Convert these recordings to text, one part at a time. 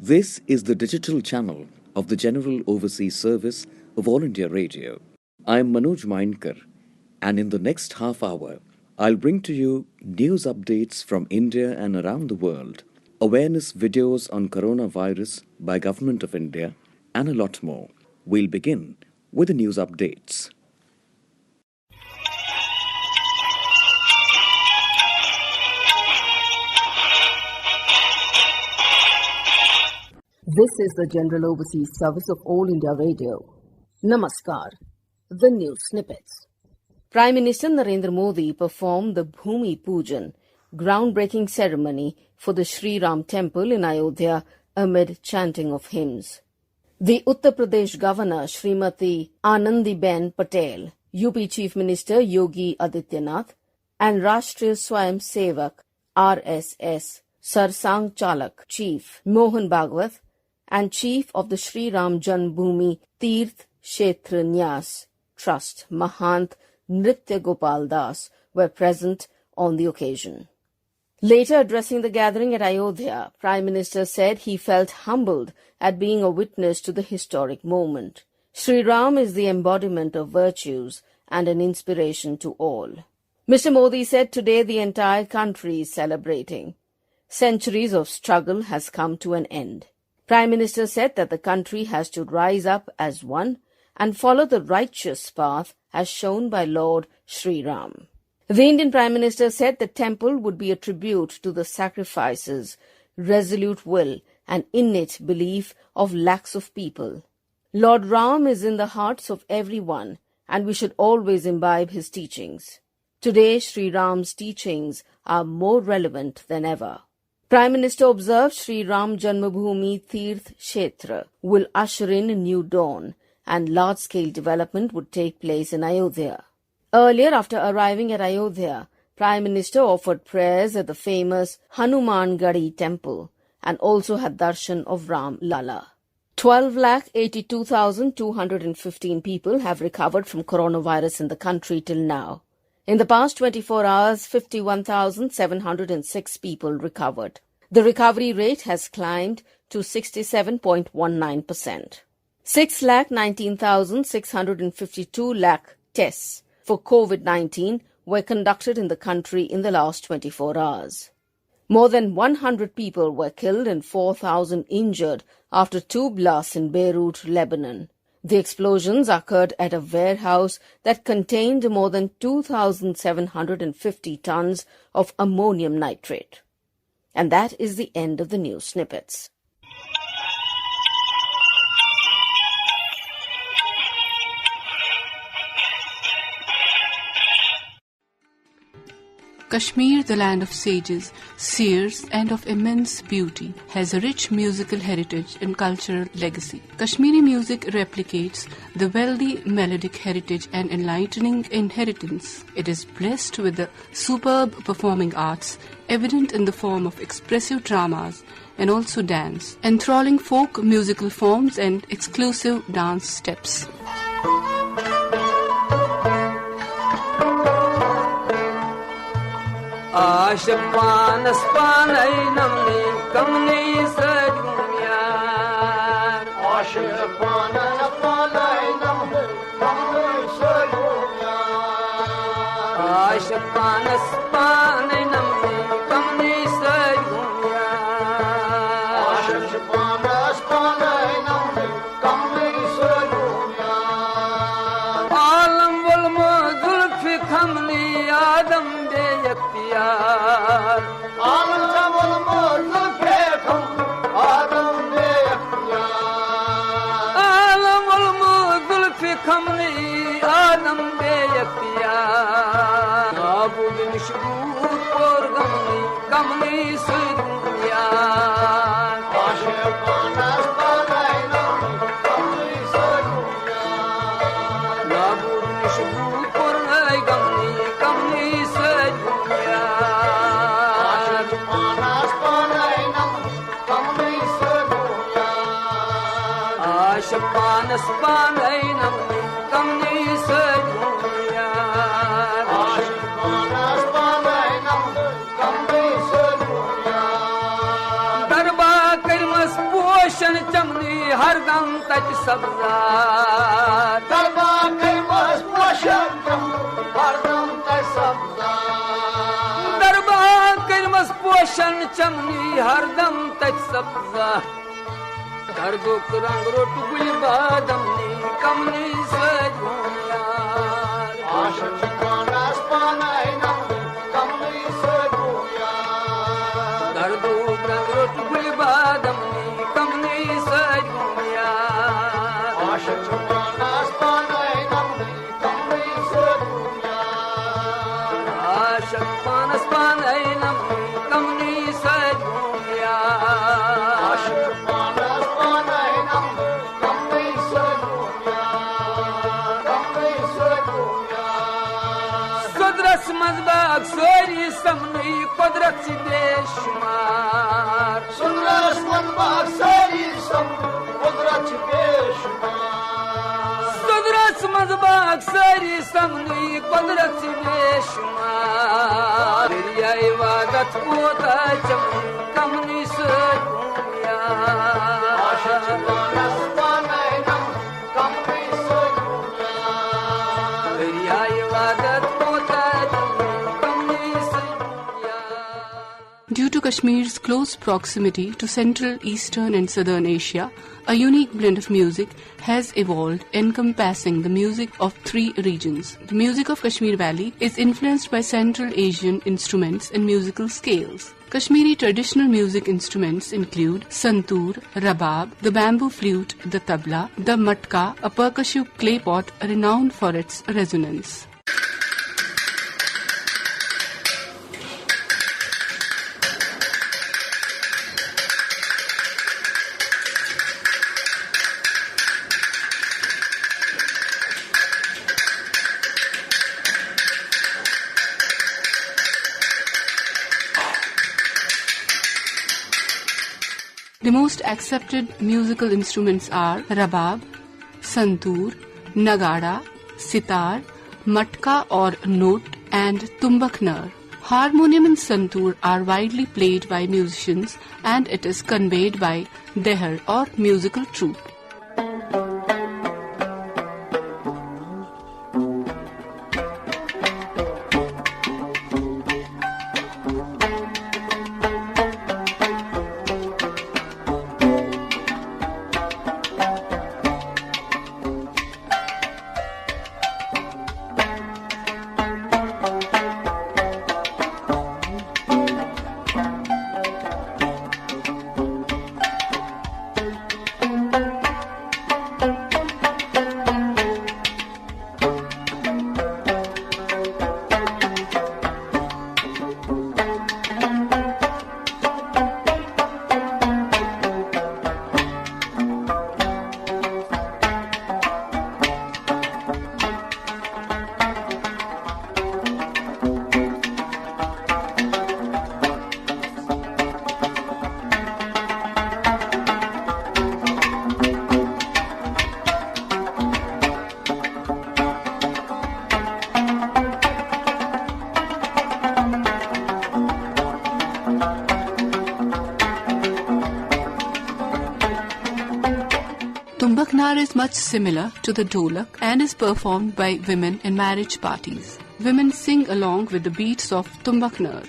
This is the digital channel of the General Overseas Service of All India Radio. I am Manoj Mainkar, and in the next half hour, I'll bring to you news updates from India and around the world, awareness videos on coronavirus by Government of India, and a lot more. We'll begin with the news updates. This is the General Overseas Service of All India Radio. Namaskar. The news snippets. Prime Minister Narendra Modi performed the Bhumi Pujan, groundbreaking ceremony for the Sri Ram temple in Ayodhya amid chanting of hymns. The Uttar Pradesh Governor Srimati Anandiben Patel, UP Chief Minister Yogi Adityanath, and Rashtriya Swayam Sevak RSS Sarsang Chalak Chief Mohan Bhagwat and Chief of the Sri Ram Janmabhoomi Tirth Kshetra Nyas Trust Mahant Nritya Gopal Das were present on the occasion. Later addressing the gathering at Ayodhya, Prime Minister said he felt humbled at being a witness to the historic moment. Sri Ram is the embodiment of virtues and an inspiration to all. Mr. Modi said today the entire country is celebrating. Centuries of struggle has come to an end. Prime Minister said that the country has to rise up as one and follow the righteous path as shown by Lord Sri Ram. The Indian Prime Minister said the temple would be a tribute to the sacrifices, resolute will and innate belief of lakhs of people. Lord Ram is in the hearts of everyone and we should always imbibe his teachings. Today, Sri Ram's teachings are more relevant than ever. Prime Minister observed Sri Ram Janmabhoomi Tirth Kshetra will usher in a new dawn and large-scale development would take place in Ayodhya. Earlier, after arriving at Ayodhya, Prime Minister offered prayers at the famous Hanuman Gadi temple and also had darshan of Ram Lala. 12,82,215 people have recovered from coronavirus in the country till now. In the past 24 hours, 51,706 people recovered. The recovery rate has climbed to 67.19%. 6,19,652 tests for COVID-19 were conducted in the country in the last 24 hours. More than 100 people were killed and 4,000 injured after two blasts in Beirut, Lebanon. The explosions occurred at a warehouse that contained more than 2,750 tons of ammonium nitrate. And that is the end of the news snippets. Kashmir, the land of sages, seers and of immense beauty, has a rich musical heritage and cultural legacy. Kashmiri music replicates the wealthy melodic heritage and enlightening inheritance. It is blessed with the superb performing arts, evident in the form of expressive dramas and also dance, enthralling folk musical forms and exclusive dance steps. Ashpan aspanai namni kamni sadunya Ashpan aspanai namni kamni sadunya Ashpan aspanai namni kamni sadunya Ashpan aspanai namni kamni sadunya Alam wal madul fi kamni adam de yaktiar Alam wal madul fi kamni adam de yaktiar Alam wal madul fi kamni adam de yaktiar Abud mishbut por kamni sudunya Ashpan aspanai namni kamni sudunya Abud mishbut por kamni sudunya Ashpan aspanai namni kamni sudunya Ashpan aspanai namni kamni sudunya Ashpan aspanai namni kamni sudunya Darba karmas por तति सब्जार दरबार कैमस पोशन हरदम तति सब्जार दरबार कैमस पोशन चमनी हरदम तति सब्जार दर्दुक रंग road गुल बादमनी कमनी सजून यार आशिक पानस पानाई नमनी कमनी सजून यार दर्दुक रंग रोट गुल बादमनी कमनी सजून यार आशिक पानस पानाई नमनी कमनी सजून यार आशिक पानस पानाई नमनी कमनी सजून यार आशिक मजबाग सोरी समनी कुदरत से बेशुमार सुंदरस मजबाग सोरी समनी कुदरत से बेशुमार सुंदरस मजबाग सोरी समनी कुदरत से बेशुमार ये इबादत पोता चमनी कमनी से दुनिया आशिक पानस पानाई नम कमनी से दुनिया ये इबादत Due to Kashmir's close proximity to Central, Eastern and Southern Asia, a unique blend of music has evolved encompassing the music of three regions. The music of Kashmir Valley is influenced by Central Asian instruments and musical scales. Kashmiri traditional music instruments include santoor, rabab, the bamboo flute, the tabla, the matka, a percussive clay pot renowned for its resonance. The most accepted musical instruments are rabab, santoor, nagada, sitar, matka or note and tumbaknar. Harmonium and santoor are widely played by musicians and it is conveyed by dehar or musical troupe. Tumbaknar is much similar to the dholak and is performed by women in marriage parties. Women sing along with the beats of Tumbaknar.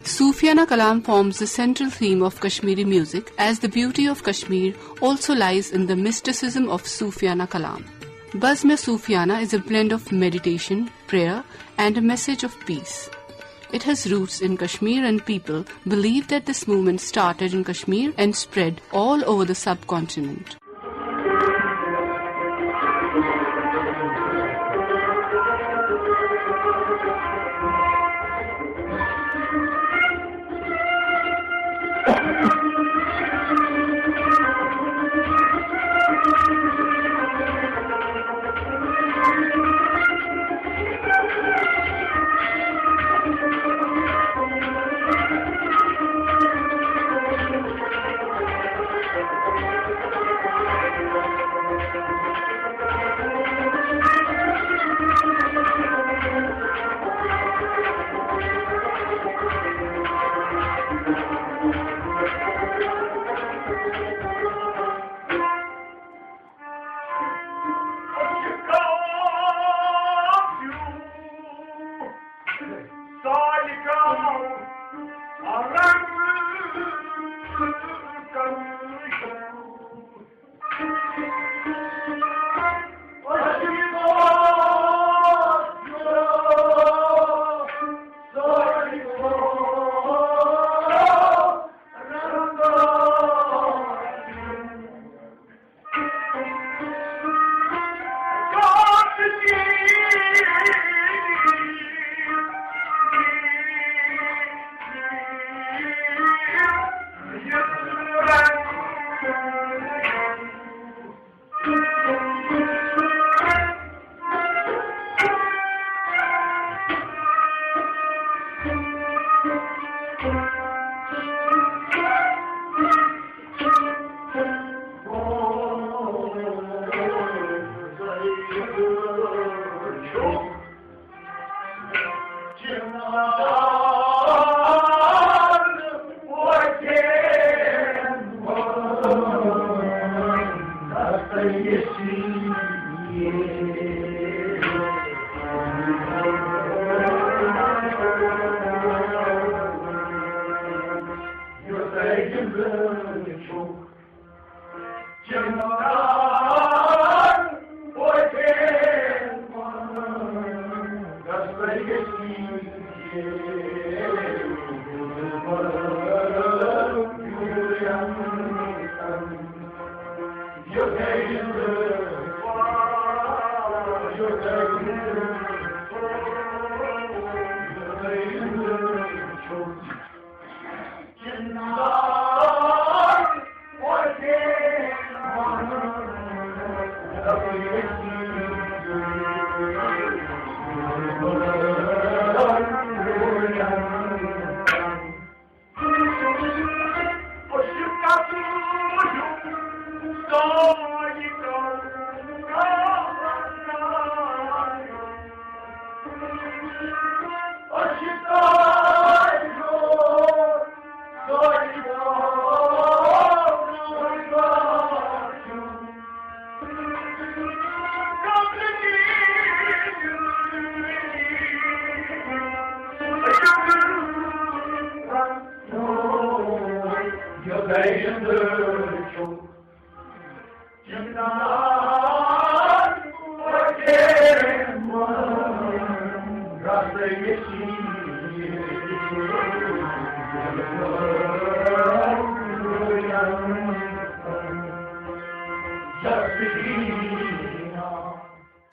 Sufiana Kalam forms the central theme of Kashmiri music, as the beauty of Kashmir also lies in the mysticism of Sufiana Kalam. Bazm-e-Sufiana is a blend of meditation, prayer, and a message of peace. It has roots in Kashmir, and people believe that this movement started in Kashmir and spread all over the subcontinent.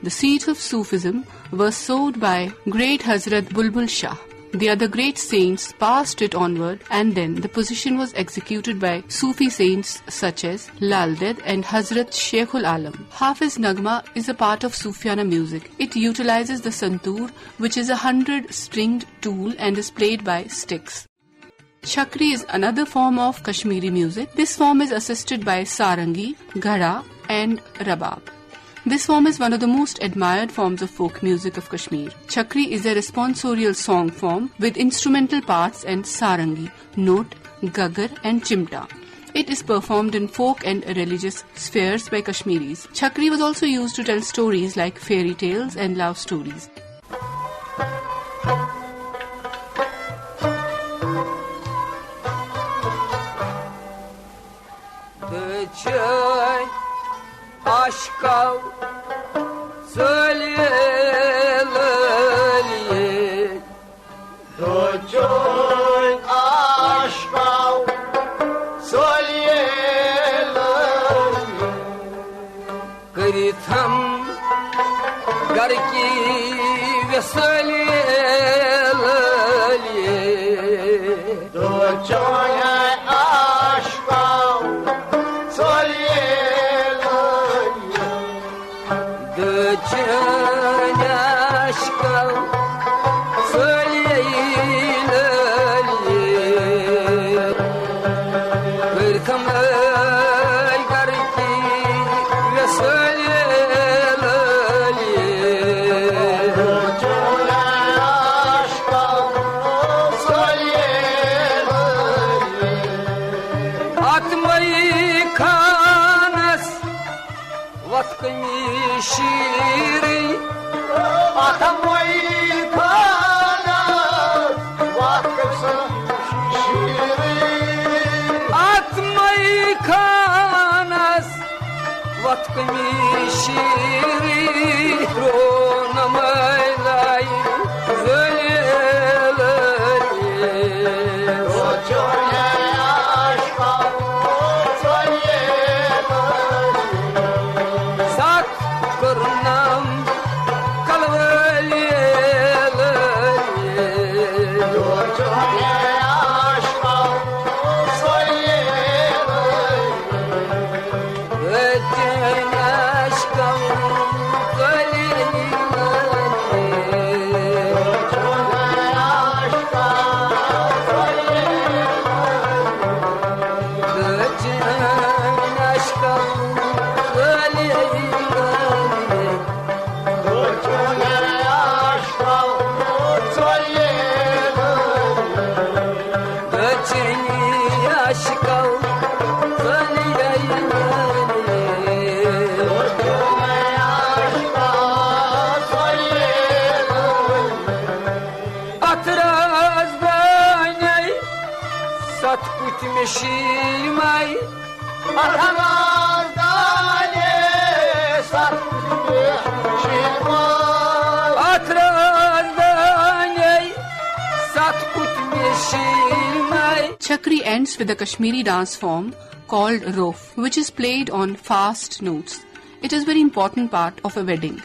The seeds of Sufism were sowed by great Hazrat Bulbul Shah. The other great saints passed it onward, and then the position was executed by Sufi saints such as Lal Ded and Hazrat Sheikhul Alam. Hafiz Nagma is a part of Sufiana music. It utilizes the santoor, which is a 100-stringed tool and is played by sticks. Chakri is another form of Kashmiri music. This form is assisted by sarangi, ghara and rabab. This form is one of the most admired forms of folk music of Kashmir. Chakri is a responsorial song form with instrumental parts and sarangi, note, gagar and chimta. It is performed in folk and religious spheres by Kashmiris. Chakri was also used to tell stories like fairy tales and love stories. Aşka söyleyelim Doçun aşka söyleyelim Kırıtam garki ve söyleyelim Doçun aşka Şiri atam vay kana vakıfsa şiri atmay kanas vatkmi şiri ronamay lay zöyle roçoya aşka Şimay Atamazdan sattı şimay Atrazdan sattı şimay. Chakri ends with a Kashmiri dance form called rof, which is played on fast notes. It is a very important part of a wedding.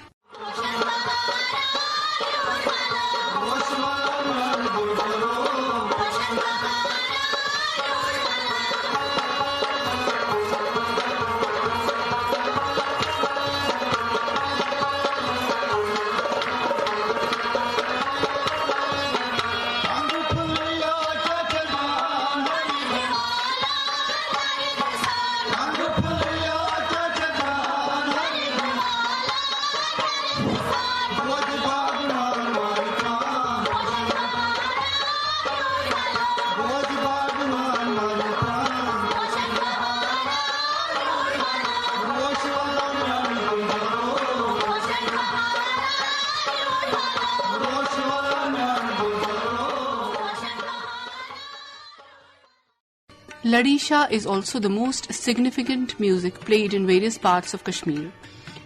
Ladisha is also the most significant music played in various parts of Kashmir.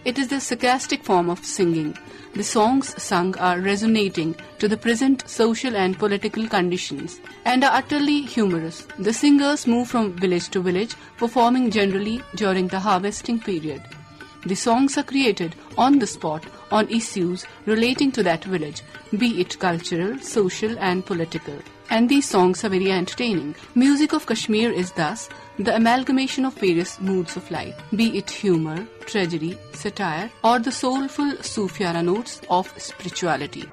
It is the sarcastic form of singing. The songs sung are resonating to the present social and political conditions and are utterly humorous. The singers move from village to village, performing generally during the harvesting period. The songs are created on the spot on issues relating to that village, be it cultural, social and political. And these songs are very entertaining. Music of Kashmir is thus the amalgamation of various moods of life, be it humor, tragedy, satire, or the soulful Sufiana notes of spirituality.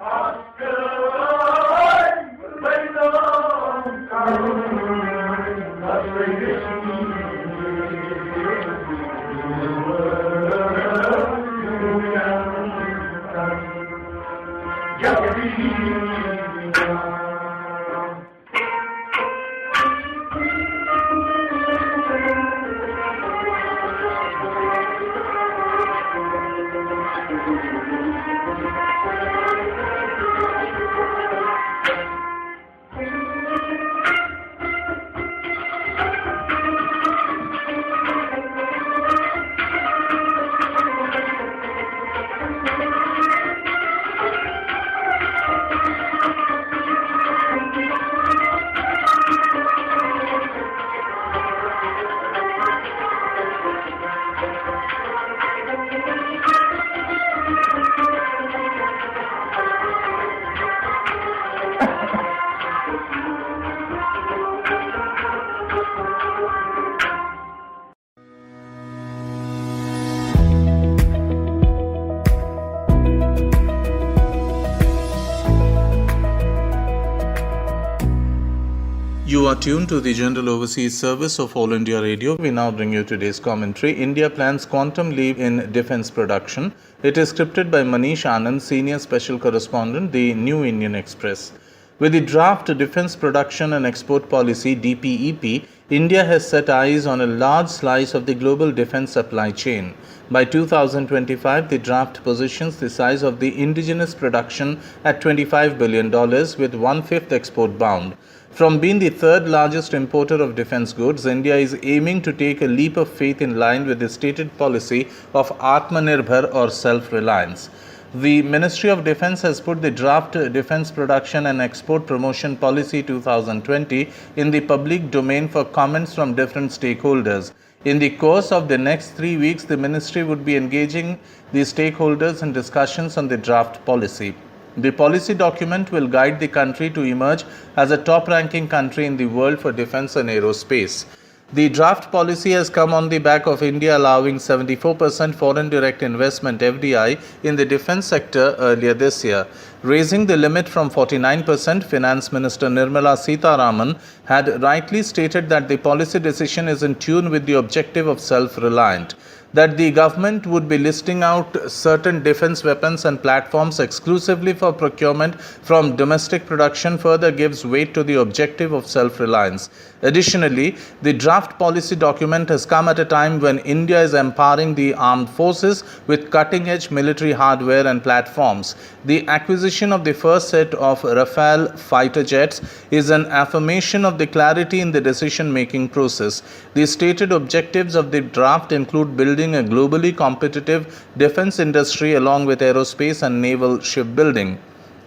You are tuned to the General Overseas Service of All India Radio. We now bring you today's commentary. India plans quantum leap in defense production. It is scripted by Manish Anand, Senior Special Correspondent, The New Indian Express. With the draft Defense Production and Export Policy (DPEP), India has set eyes on a large slice of the global defense supply chain. By 2025, the draft positions the size of the indigenous production at $25 billion, with one-fifth export bound. From being the third largest importer of defense goods, India is aiming to take a leap of faith in line with the stated policy of Atmanirbhar or self-reliance. The Ministry of Defense has put the draft Defense Production and Export Promotion Policy 2020 in the public domain for comments from different stakeholders. In the course of the next 3 weeks, the ministry would be engaging the stakeholders in discussions on the draft policy. The policy document will guide the country to emerge as a top-ranking country in the world for defense and aerospace. The draft policy has come on the back of India allowing 74% foreign direct investment (FDI) in the defense sector earlier this year. Raising the limit from 49%, Finance Minister Nirmala Sitharaman had rightly stated that the policy decision is in tune with the objective of self-reliant. That the government would be listing out certain defense weapons and platforms exclusively for procurement from domestic production further gives weight to the objective of self-reliance. Additionally, the draft policy document has come at a time when India is empowering the armed forces with cutting-edge military hardware and platforms. The acquisition of the first set of Rafale fighter jets is an affirmation of the clarity in the decision-making process. The stated objectives of the draft include building a globally competitive defense industry along with aerospace and naval shipbuilding.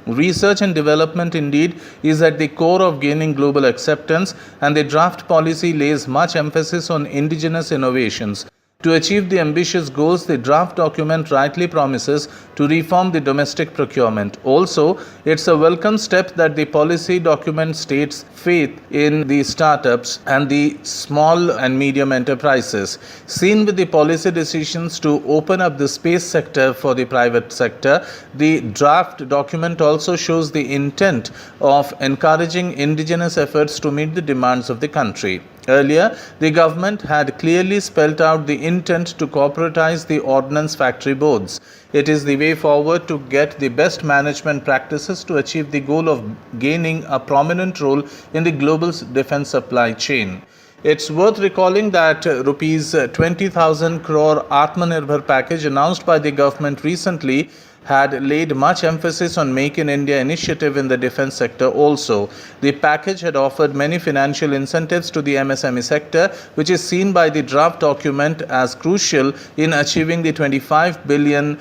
Research and development indeed is at the core of gaining global acceptance, and the draft policy lays much emphasis on indigenous innovations. To achieve the ambitious goals, the draft document rightly promises to reform the domestic procurement. Also, it's a welcome step that the policy document states faith in the startups and the small and medium enterprises. Seen with the policy decisions to open up the space sector for the private sector, the draft document also shows the intent of encouraging indigenous efforts to meet the demands of the country. Earlier, the government had clearly spelled out the intent to corporatize the ordnance factory boards. It is the way forward to get the best management practices to achieve the goal of gaining a prominent role in the global defense supply chain. It's worth recalling that rupees 20,000 crore Atmanirbhar package announced by the government recently had laid much emphasis on Make in India initiative in the defense sector also. The package had offered many financial incentives to the MSME sector, which is seen by the draft document as crucial in achieving the $25 billion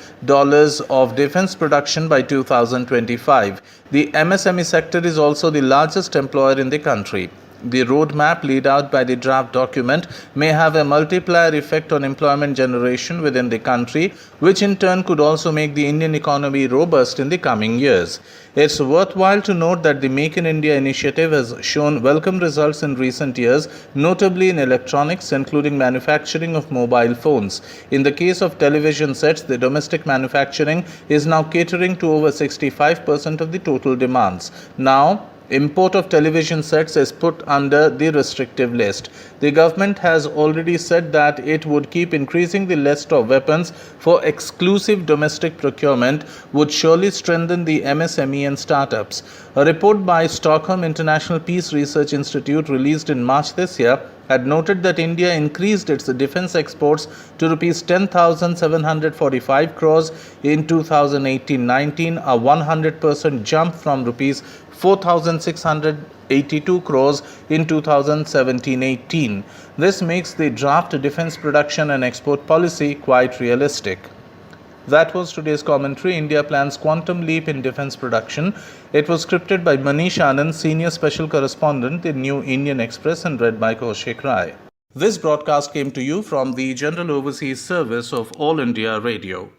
of defense production by 2025. The MSME sector is also the largest employer in the country. The roadmap laid out by the draft document may have a multiplier effect on employment generation within the country, which in turn could also make the Indian economy robust in the coming years. It's worthwhile to note that the Make in India initiative has shown welcome results in recent years, notably in electronics, including manufacturing of mobile phones. In the case of television sets, the domestic manufacturing is now catering to over 65% of the total demands. Now, Import of television sets is put under the restrictive list. The government has already said that it would keep increasing the list of weapons for exclusive domestic procurement, would surely strengthen the MSME and startups. A report by Stockholm International Peace Research Institute released in March this year had noted that India increased its defence exports to rupees 10,745 crores in 2018-19, a 100% jump from rupees 4,682 crores in 2017-18. This makes the draft defence production and export policy quite realistic. That was today's commentary. India plans quantum leap in defense production. It was scripted by Manish Anand, senior special correspondent in New Indian Express, and read by Kaushik Rai. This broadcast came to you from the General Overseas Service of All India Radio.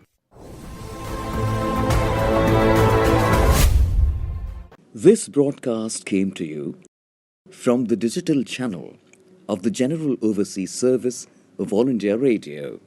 This broadcast came to you from the digital channel of the General Overseas Service of All India Radio.